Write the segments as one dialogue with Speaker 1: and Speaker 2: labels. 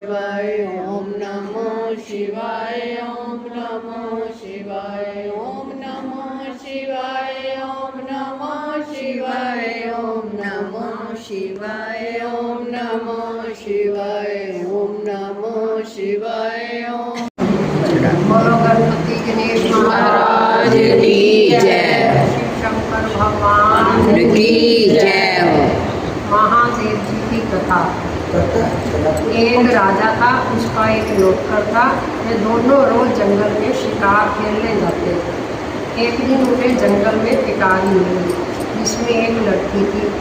Speaker 1: शिवाय ओम नमो शिवाय ओम नमो शिवाय ओम नमो शिवाय ओम नमो शिवाय ओम नमो शिवाय ओम नमो शिवाय ओम नमो शिवाय ओम।
Speaker 2: बोलो गणपति गणेश
Speaker 1: महाराज की जय।
Speaker 2: शंकर भगवान
Speaker 1: की जय।
Speaker 2: महादेव जी की कथा। एक राजा था, उसका एक नौकर था। वे दोनों रोज जंगल में शिकार खेलने जाते थे। एक दिन उन्हें जंगल में शिकारी मिली जिसमें एक लड़की थी।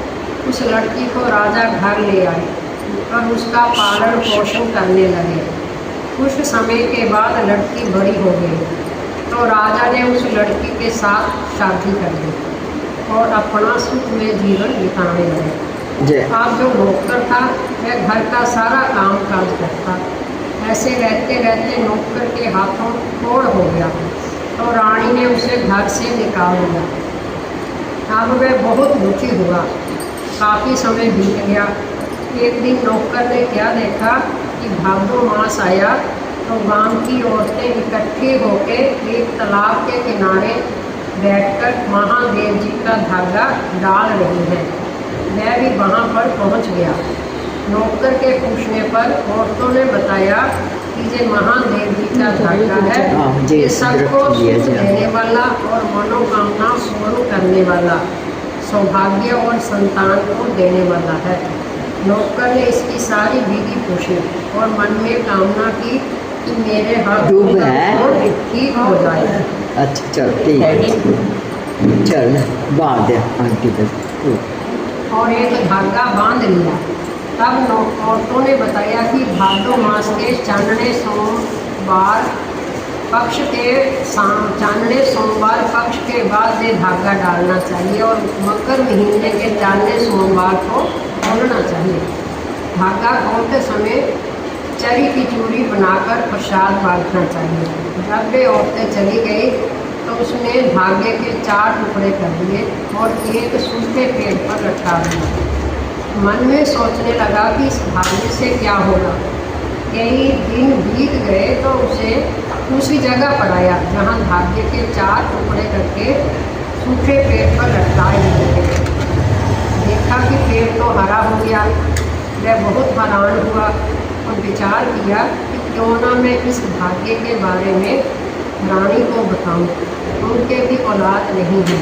Speaker 2: उस लड़की को राजा घर ले आए और उसका पालन पोषण करने लगे। कुछ समय के बाद लड़की बड़ी हो गई तो राजा ने उस लड़की के साथ शादी कर दी और अपना सुख में जीवन बिताने लगे। अब जो नौकर था वह घर का सारा काम काज करता। ऐसे रहते रहते नौकर के हाथों कोड़ हो गया तो रानी ने उसे घर से निकाल दिया। अब वह बहुत दुखी हुआ। काफ़ी समय बीत गया। एक दिन नौकर ने क्या देखा कि भादो मास आया तो गांव की औरतें इकट्ठी होकर एक तालाब के किनारे बैठकर महादेव जी का धागा डाल रही है। मैं भी वहाँ पर पहुँच गया। नौकर के पूछने पर औरतों ने बताया कि ये महादेव जी का धागा है। ये सबको सुख देने वाला और मनोकामना पूर्ण करने वाला, सौभाग्य और संतान को देने वाला है। नौकर ने इसकी सारी विधि पूछी और मन में कामना की कि मेरे हाथ ठीक हो जाए।
Speaker 1: अच्छा चल ठीक है, चल बांध दे आंटी पे।
Speaker 2: और एक धागा बांध लिया। तब औरतों ने बताया कि भादो मास के चांदने सोमवार पक्ष के बाद ये धागा डालना चाहिए और मकर महीने के चांदने सोमवार को खोलना चाहिए। धागा खोलते समय चरी की चूड़ी बनाकर प्रसाद बांटना चाहिए। जब वे औरतें चली गई तो उसने धागे के 4 टुकड़े कर दिए और एक सूखे पेड़ पर लटका दिया। मन में सोचने लगा कि इस धागे से क्या होगा। कई दिन बीत गए तो उसे उसी जगह पर आया जहाँ धागे के 4 टुकड़े करके सूखे पेड़ पर लटकाए गए। देखा कि पेड़ तो हरा हो गया। वह बहुत हैरान हुआ और विचार किया कि क्यों ना मैं इस धागे के बारे में रानी को बताऊं। उनके भी औलाद नहीं है।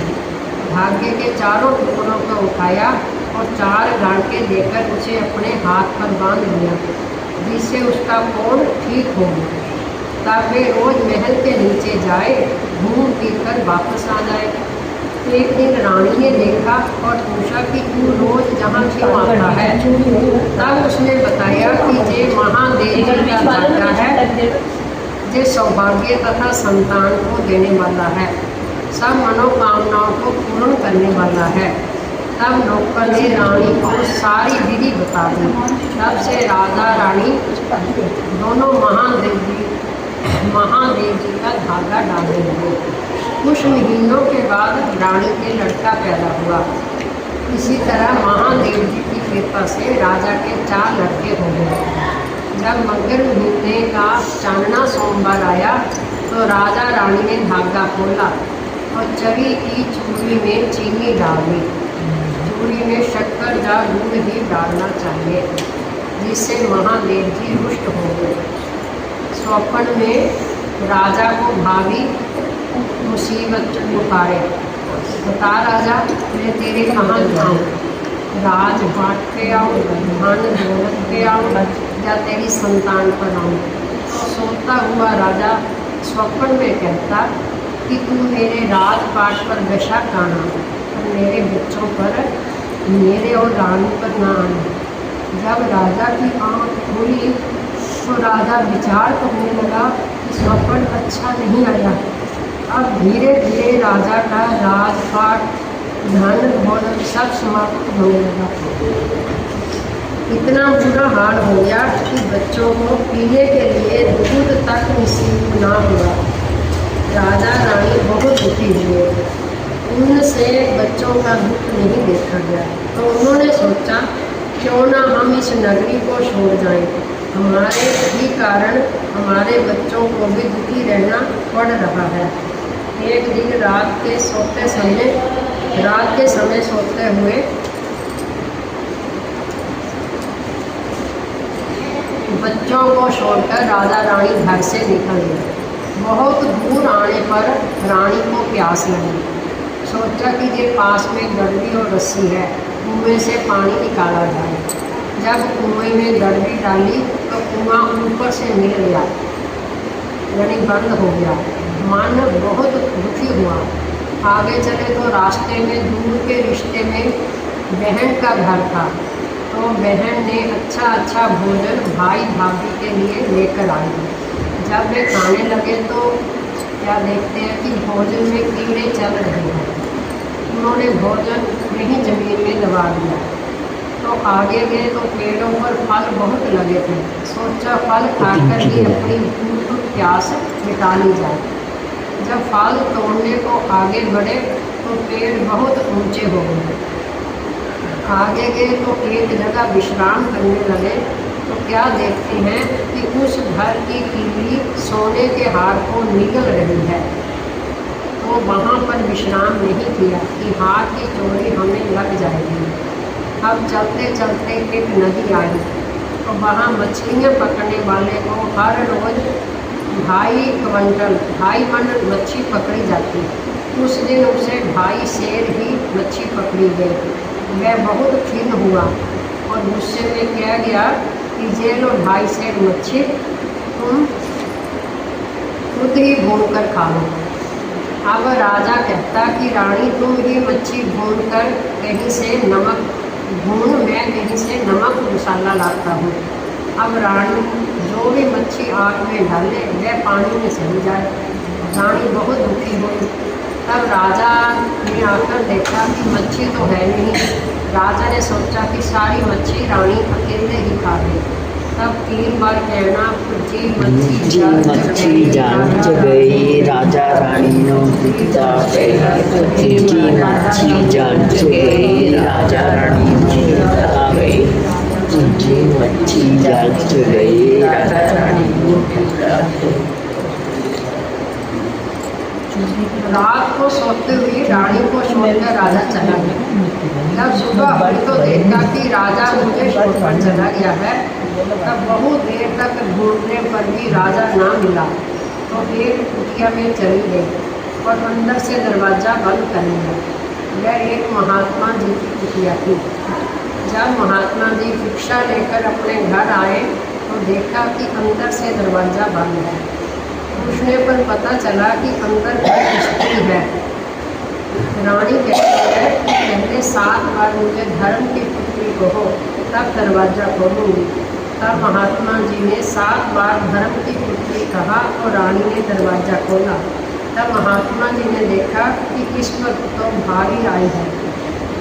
Speaker 2: धागे के चारों टुकड़ों को उठाया और 4 गांठें देकर उसे अपने हाथ पर बांध लिया जिससे उसका कोढ़ ठीक हो गया। तब वे रोज महल के नीचे जाए, घूम फिर कर वापस आ जाए। एक दिन रानी ने देखा और पूछा कि तू रोज जहाँ क्यों आता है। तब उसने बताया कि ये महादेव जी का धागा है, ये सौभाग्य तथा संतान को देने वाला है, सब मनोकामनाओं को पूर्ण करने वाला है। तब नौकर ने रानी को सारी विधि बता दी। तब से राजा रानी दोनों महादेव जी का धागा डालने लगे। कुछ महीनों के बाद रानी के लड़का पैदा हुआ। इसी तरह महादेव जी की कृपा से राजा के 4 लड़के हो गए। जब मकर महीने का चांदना सोमवार आया तो राजा रानी ने धागा खोला और चरी की चूड़ी में चीनी डाल दी। चूड़ी में शक्कर या दूध ही डालना चाहिए जिससे महादेव जी रुष्ट हो गए। स्वप्न में राजा को भाभी मुसीबत पुकारे। बता राजा, मैं तेरे कहाँ जाऊँ? राज बांट पे आऊँ, धन दौलत पे आऊँ या तेरी संतान पर आऊँ? सोता हुआ राजा स्वप्न में कहता कि तू मेरे राजपाट पर दशा खाना और मेरे बच्चों पर, मेरे और रानी पर ना आना। जब राजा की आँख खुली तो राजा विचार करने लगा कि स्वप्न अच्छा नहीं आया। अब धीरे धीरे राजा का राजपाट, धन दौलत सब समाप्त होने लगा। इतना बुरा हाल हो गया कि बच्चों को पीने के लिए दूध तक नसीब ना हुआ। राजा रानी बहुत दुखी हुए। उनसे बच्चों का दुख नहीं देखा गया तो उन्होंने सोचा क्यों ना हम इस नगरी को छोड़ जाएं। हमारे ही कारण हमारे बच्चों को भी दुखी रहना पड़ रहा है। एक दिन रात के समय सोते हुए बच्चों को छोड़कर राजा रानी घर से निकल गए। बहुत दूर आने पर रानी को प्यास लगी। सोचा कि ये पास में गड़बी और रस्सी है, कुएं से पानी निकाला जाए। जब कुएं में गड़बी डाली तो कुआं ऊपर से मिल गया, यानी बंद हो गया। मन बहुत दुखी हुआ। आगे चले तो रास्ते में दूर के रिश्ते में बहन का घर था, तो बहन ने अच्छा भोजन भाई भाभी के लिए लेकर आई। जब वे खाने लगे तो क्या देखते हैं कि भोजन में कीड़े चल रहे हैं। उन्होंने भोजन नहीं जमीन में दबा दिया। तो आगे गए तो पेड़ों पर फल बहुत लगे थे। सोचा फल खाकर ही अपनी भूख प्यास मिटा ली जाए। जब फल तोड़ने को आगे बढ़े तो पेड़ बहुत ऊंचे हो गए। आगे गए तो एक जगह विश्राम करने लगे तो क्या देखते हैं कि उस घर की कीड़ी सोने के हार को निगल रही है। तो वहाँ पर विश्राम नहीं किया कि हार की चोरी हमें लग जाएगी। अब चलते चलते एक नदी आई तो वहाँ मछलियाँ पकड़ने वाले को हर रोज़ 2.5 मन मच्छी पकड़ी जाती। उस दिन उसे 2.5 सेर ही मच्छी पकड़ी गई। वह बहुत खिन्न हुआ और गुस्से में कह गया कि ये लो 2.5 सेर मच्छी, तुम खुद ही भून कर खा लो। अब राजा कहता कि रानी तुम ही मच्छी भून कर कहीं से नमक भून, मैं कहीं से नमक मसाला लाता हूँ। अब रानी जो भी मच्छी आग में डाले वह पानी में चली जाए। रानी बहुत दुखी हुई। तब राजा ने आकर देखा कि मच्छी तो है नहीं। राजा ने सोचा कि सारी मच्छी रानी अकेले ही खा गई। तब 3 बार कहना जी मच्छी जान गई, राजा रानी नो पिता गई। जी मच्छी जान गई, राजा रानी नो पिता गई। जी मच्छी जान गई, राजा रानी नो पिता गई। रात को सोते हुए रानी को छोड़कर राजा चला गया। जब सुबह हुई तो देखा कि राजा मुझे छोड़कर चला गया है। तब बहुत देर तक ढूंढने पर भी राजा ना मिला तो एक कुटिया में चली गई और अंदर से दरवाज़ा बंद कर लिया। वह एक महात्मा जी की कुटिया थी। जब महात्मा जी भिक्षा लेकर अपने घर आए तो देखा कि अंदर से दरवाज़ा बंद है। पूछने पर पता चला कि अंदर कोई स्त्री है। रानी कहती है कि पहले 7 बार मुझे धर्म की पुत्री कहो तब दरवाज़ा खोलूँगी। तब महात्मा जी ने 7 बार धर्म की पुत्री कहा तो रानी ने दरवाज़ा खोला। तब महात्मा जी ने देखा कि इस पर तो भारी आई है।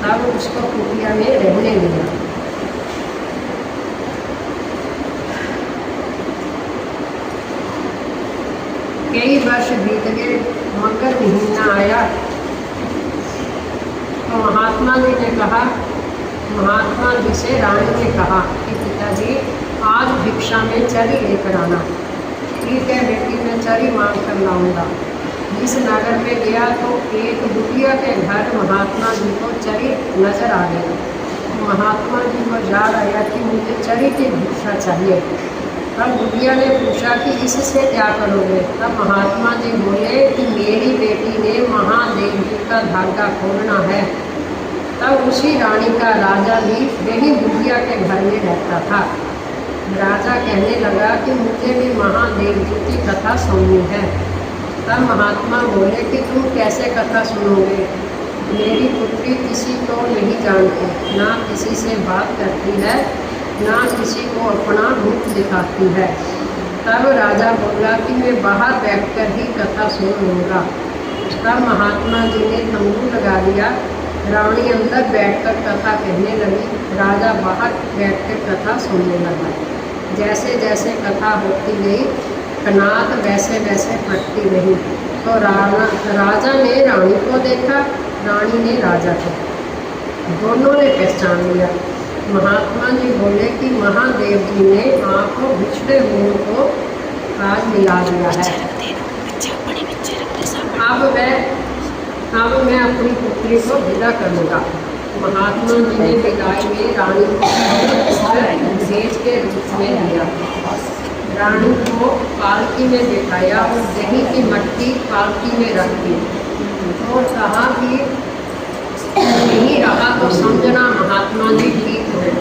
Speaker 2: तब उसको कुटिया में रहने दिया। कई वर्ष बीत गए, मकर महीना आया तो महात्मा जी से रानी ने कहा कि पिताजी आज भिक्षा में चरी लेकर आना। ठीक है बेटी, मैं चरी मांग कर लाऊंगा। जिस नगर में गया तो एक बुढ़िया के घर महात्मा जी को चरी नजर आ गई। महात्मा जी को याद आया कि मुझे चरी की भिक्षा चाहिए। तब बुढ़िया ने पूछा कि इससे क्या करोगे। तब महात्मा जी बोले कि मेरी बेटी ने महादेव जी का धागा खोलना है। तब उसी रानी का राजा भी वही बुढ़िया के घर में रहता था। राजा कहने लगा कि मुझे भी महादेव जी की कथा सुननी है। तब महात्मा बोले कि तुम कैसे कथा सुनोगे, मेरी पुत्री किसी को नहीं जानती, ना किसी से बात करती है, ना किसी को अपना रूप दिखाती है। तब राजा बोला कि मैं बाहर बैठकर ही कथा सुन लूँगा। तब महात्मा जी ने तंबू लगा दिया। रानी अंदर बैठकर कथा कहने लगी। राजा बाहर बैठकर कथा सुनने लगा। जैसे जैसे कथा होती गई कनात वैसे वैसे फटती रही। तो राजा ने रानी को देखा, रानी ने राजा को। दोनों ने पहचान लिया। महात्मा जी बोले कि महादेव जी ने आपको बिछड़े हुए को आज मिला दिया है। अब मैं अपनी पुत्री को विदा करूँगा। महात्मा जी ने विदाई में रानी को भेज के रूप में लिया। रानी को पालकी में बिठाया और दही की मट्टी पालकी में रख दी और कहा कि नहीं रहा तो समझना महात्मा जी ठीक है,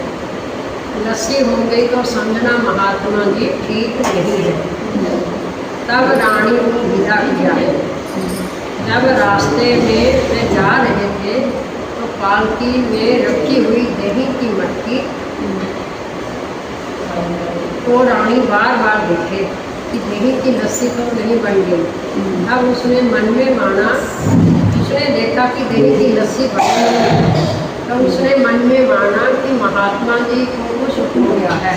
Speaker 2: लस्सी हो गई तो समझना महात्मा जी ठीक नहीं है। तब रानी को विदा किया है। जब रास्ते में वे जा रहे थे तो पालकी में रखी हुई दही की मट्टी को रानी बार बार देखे कि दही की लस्सी तो नहीं बन गई। अब उसने मन में माना, उसने देखा कि दही की लस्सी बन गई, तो उसने मन में माना कि महात्मा जी को कुछ हो गया है।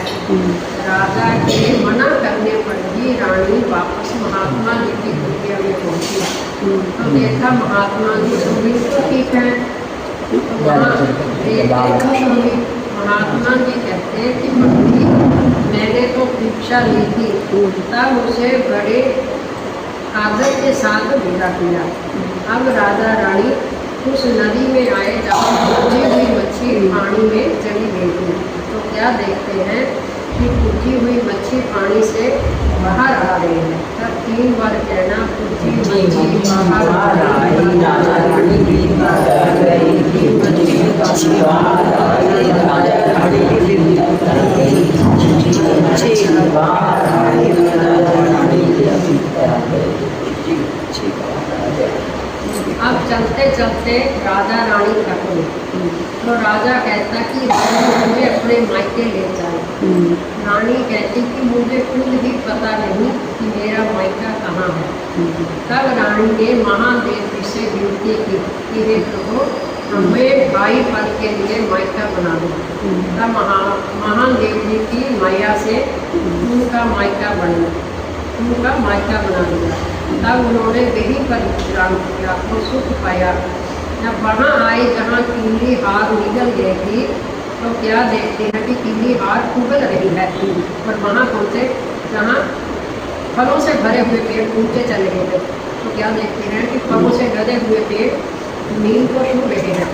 Speaker 2: राजा के मना करने पर भी रानी वापस महात्मा जी की कुटिया में पहुंची तो देखा महात्मा जी तो बिल्कुल ठीक है। तो महात्मा जी कहते हैं कि मंत्री मैंने तो भिक्षा ली थी, तब उसे बड़े आदर के साथ विदा किया। अब राजा रानी उस नदी में आए जहाँ बुझी हुई मच्छी पानी में चली गई थी। तो क्या देखते हैं कि बुझी हुई मच्छी पानी से बाहर आ रही है। तब 3 बार कहना बुझी मच्छी बाहर आ रही। राजा रानी अब चलते चलते राजा रानी थक गए तो राजा कहता कि मुझे अपने मायके ले जाए। रानी कहती कि मुझे खुद ही पता नहीं कि मेरा मायका कहाँ है। तब रानी ने महादेव जी से विनती की कि हे प्रभु हमें भाई पद के लिए मायका बना दो। तब महादेव जी की माया से उनका मायका बना दिया। तब उन्होंने वहीं पर विश्राम किया और सुख पाया। जब वहाँ आए जहाँ कीली हार निकल गई थी तो क्या देखते हैं कि कीली हार उगल रही है। और वहाँ पहुँचे जहाँ फलों से भरे हुए पेड़ ऊँचे चले गए थे तो क्या देखते हैं कि फलों से लदे हुए पेड़ नीम को छू रहे हैं।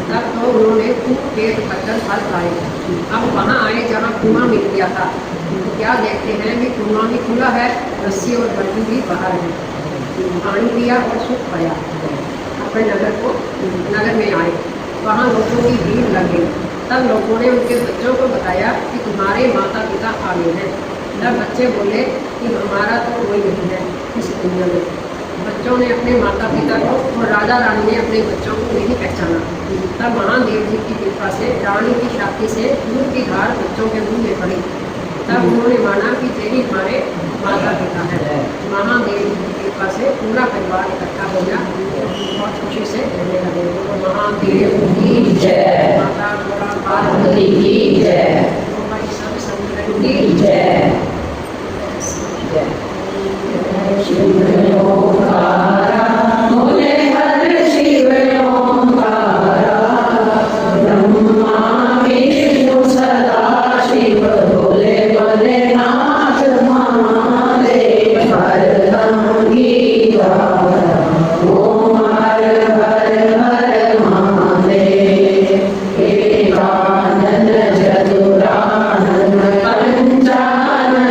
Speaker 2: तब तो उन्होंने खूब पेट भरकर फल खाए। अब वहाँ आए जहाँ कुआं मिल गया था तो क्या देखते हैं कि कुआं भी खुला है, रस्सी और बल्टी भी बाहर है। पानी पिया और सुख पाया। अपने नगर में आए, वहाँ लोगों की भीड़ लग गई। तब लोगों ने उनके बच्चों को बताया कि तुम्हारे माता पिता आ गए हैं। तब बच्चे बोले कि हमारा तो कोई नहीं है इस दुनिया में। बच्चों ने अपने माता पिता को और राजा रानी ने अपने बच्चों को नहीं पहचाना। तब महादेव जी की कृपा से रानी की छाती से दूध की धार बच्चों के मुंह में पड़ी। तब उन्होंने माना कि तेरी हमारे माता पिता है। महादेव जी की कृपा से पूरा परिवार इकट्ठा हो गया और बहुत खुशी से रहने लगे। तो महादेव की जय, माता गोरा पार्वती की जय, सब संतन की जय। शिव ओंकारा बोले हर शिव ओंकारा, ब्रह्मा विष्णु सदा शिव बोले भोलेनाथ महादेव हर गीता ओम हर हर हर महादेव। एकानन चतुरानन पंचानन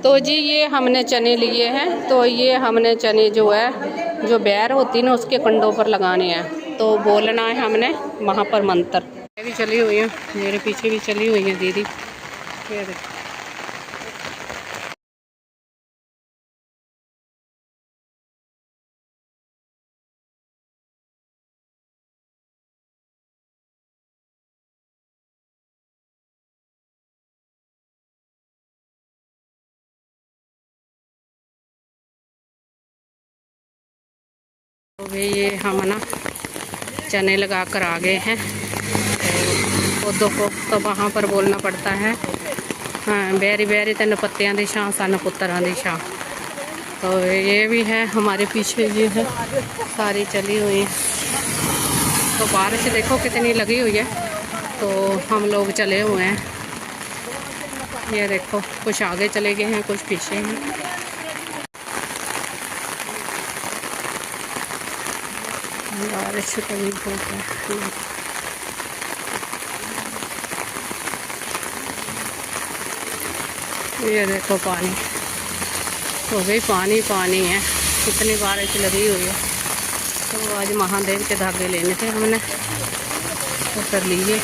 Speaker 3: तो जी ये हमने चने लिए हैं, तो ये हमने चने जो है जो बैर होती है ना उसके कंडों पर लगाने हैं, तो बोलना है हमने वहाँ पर मंत्र। ये भी चली हुई है, मेरे पीछे भी चली हुई है दीदी, ये देखो। तो भाई ये हम ना चने लगा कर आ गए हैं पौधों को, तो वहाँ पर बोलना पड़ता है हाँ बैरी बैरी तेन पत्तियां दी छां सन पुत्तरां दी छां। तो ये भी है हमारे पीछे, ये है सारी चली हुई है। तो बारिश देखो कितनी लगी हुई है, तो हम लोग चले हुए हैं। ये देखो कुछ आगे चले गए हैं, कुछ पीछे हैं। बारिश कभी होता है। ये देखो पानी हो गई, पानी पानी है, कितनी बारिश लगी हुई है। तो आज महादेव के धागे लेने थे हमने, तो कर लिए।